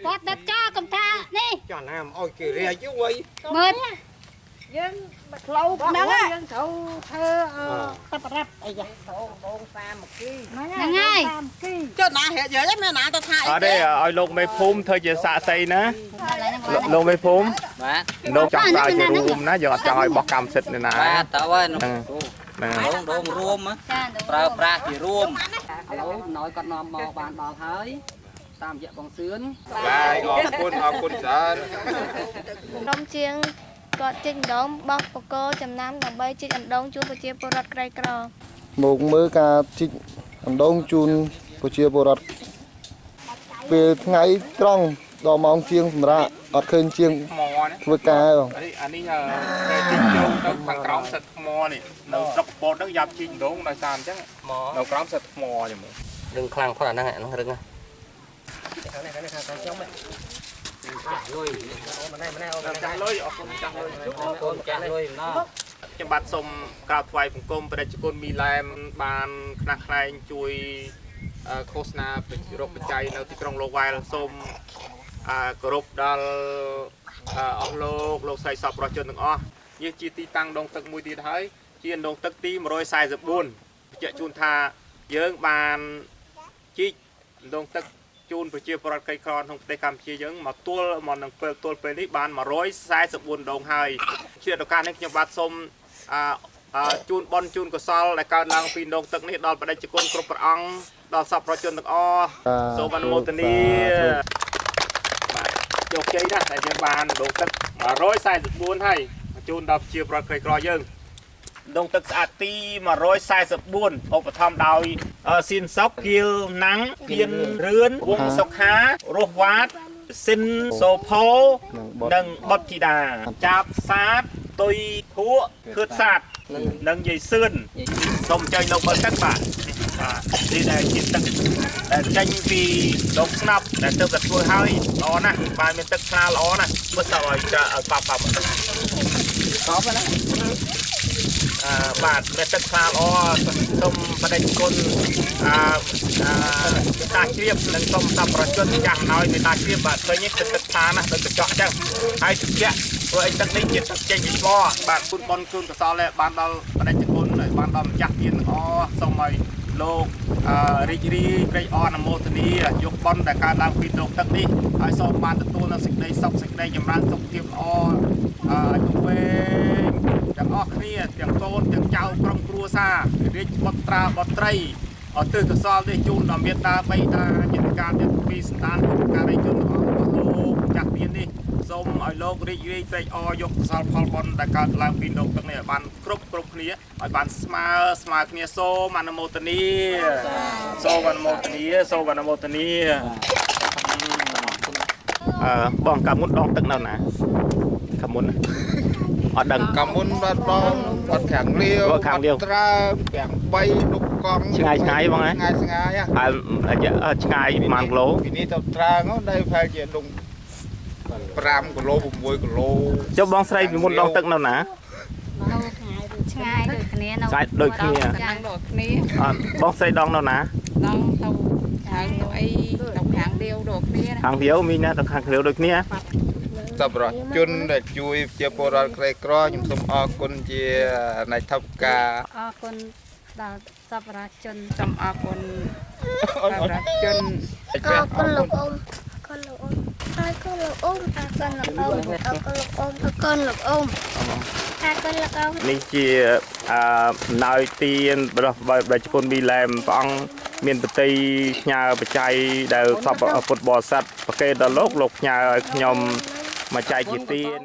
Bọt đất cho cầm tha đi. Cho nam ôi kì rè chứ quay. Mượn. Dân lâu nắng á. Dân thầu thơ tập rap ấy vậy. Thầu bông xa một ký. Nắng ai. Cho nã hệ giờ mấy nã tao thay. Ở đây oi lục mấy phum thôi giờ xạ xây ná. Lục mấy phum. Lục chọn sao giờ rùm ná giờ cho oi bọc cam xịt này ná. Tao ơi nó đồn rùm á. Pra chỉ rùm. Nói con nòm mò bàn đào hơi. Tam dẹp bằng sướng. Lại ngọt quân sợ. Đông chiêng có chinh đống bọc bọc cô chầm nam đồng bay chinh ảnh đông chú của chia bồ rật cây cỏ. Một mớ ca chinh ảnh đông chun của chia bồ rật. Về ngày trong đò mong chiêng ra ọt khên chiêng với ca rồi. Anh ấy cái chinh châu nó thằng còng sệt mò này. Nó rọc bột nó dập chinh đốn nó sàn chắc. Nó còng sệt mò vậy mà. Đừng khăng có là năng hẹn nó rừng á. Trong bát sông cao thoại của công bây giờ con mì làm bàn khăn khai chui khosna rộp chạyនៅទីក្រុង Lowell សូមគោរពដល់អស់លោកស្រីសពប្រជាជនទាំងអស់យើងជាទីតាំងដងទឹកមួយទៀតហើយជាដងទឹកទី144បញ្ជាក់ជូនថាយើងបានជីកដងទឹកជូនប្រជាពលរដ្ឋក្រីក្រក្នុងប្រទេសកម្ពុជាយើងមកទល់មកនឹងពេលនេះបាន144ដងហើយជាឱកាសនេះខ្ញុំបាទសូមជូនបនជូនកសលដែលកើតឡើងពីដងទឹកនេះដល់បដិជគុណគ្រប់ព្រះអង្គដល់សពប្រជាជនទាំងអស់សូមអនុមោទនាបាទយកជ័យណាស់ដែលយើងបានដងទឹក144ហើយជូនដល់ប្រជាពលរដ្ឋក្រីក្រយើងដងទឹកស្អាតទី144ឧបត្ថម្ភដោយសៀនសុកគៀលណាំងគៀនរឿនវងសុខារស់វ៉ាតសិនសូផូនិងបុតធីតាចាប់សាទទុយភក់ខឿតសាទនិងយាយសឿនសូមអញ្ជើញលោកបើទឹកបាទនេះដែលជាទឹកដែលចេញពីដងស្នាប់ដែលទឹកតែធ្វើហើយល្អណាស់បាទមានទឹកថ្លាល្អណាស់មើលទៅឲ្យប៉ាប់មកទឹកកប់ណាបាទមានទឹកថ្លាល្អសូមបដិគុណតាជ្រាបនិងសូមសប្បុរសជនចាស់ឲ្យមេតាជ្រាបបាទឃើញនេះទឹកថ្លាណាស់ដូចកញ្ចក់អញ្ចឹងហើយទឹកជាព្រោះអីទឹកនេះជាទឹកចេញពីថ្មបាទគុណបនគុណកសលបានដល់បដិគុណបានដល់ម្ចាស់ទានទាំងអស់សូមឲ្យលោករីករាយព្រៃអរអនុមោទនាយកបនដែលកើតឡើងពីដងទឹកនេះហើយសូមបានទទួលនូវសេចក្តីសុខសេចក្តីចម្រើនសុខភាពល្អអាយុវែងទាំងអស់គ្នាទាំងកូនទាំងចៅក្រុមគ្រួសាររាជបុត្រាបុត្រីអទិកសលទេជូនដល់មេត្តាបៃតាយន្តការទាំងពីរសន្តានការីជនរបស់លោកចាស់ទាននេះសូមឲ្យលោករីករាយត្រេកអរយកកសលផលបុណ្យដែលកើតឡើងពីដងទឹកនេះឲ្យបានគ្រប់គ្នាឲ្យបានស្មើគ្នាសូមអនុមោទនាសូមអនុមោទនាសូមអនុមោទនាបងកាមុនដងទឹកនៅណាកាមុនអត់ដឹងកាមុនបាត់បងបាត់ខាងលាវបាត់ត្រើប្រាំង3ដុកកង់ឆ្ងាយបងហ៎ឆ្ងាយហើយឆ្ងាយប្រហែលគីឡូពីនេះទៅត្រើងដែរប្រហែលជាដុំ5គីឡូ6គីឡូចុះបងស្រីពីមុនដងទឹកនៅណាឆ្ងាយដូចគ្នានៅឆ្ងាយដូចគ្នាបងស្រីដងនៅណាដងទៅខាងអីទៅខាងលាវដូចគ្នាខាងលាវមីណាទៅខាងលាវដូចគ្នាសប្បុរសជនដែលជួយជាពលរដ្ឋក្រីក្រខ្ញុំសូមអរគុណជានៃថវិកាអរគុណដល់សប្បុរសជនសូមអរគុណសប្បុរសជនអរគុណលោកអ៊ំអរគុណលោកអ៊ំអរគុណលោកអ៊ំអរគុណលោកអ៊ំអរគុណលោកអ៊ំអរគុណលោកអ៊ំនេះជាអំណោយទានរបស់បេជគុណមីឡែមព្រះអង្គមានបតីផ្ញើបច្ច័យដែលសពពុទ្ធបរិស័ទប្រកេតដល់លោកផ្ញើឲ្យខ្ញុំមកចែកជាទាន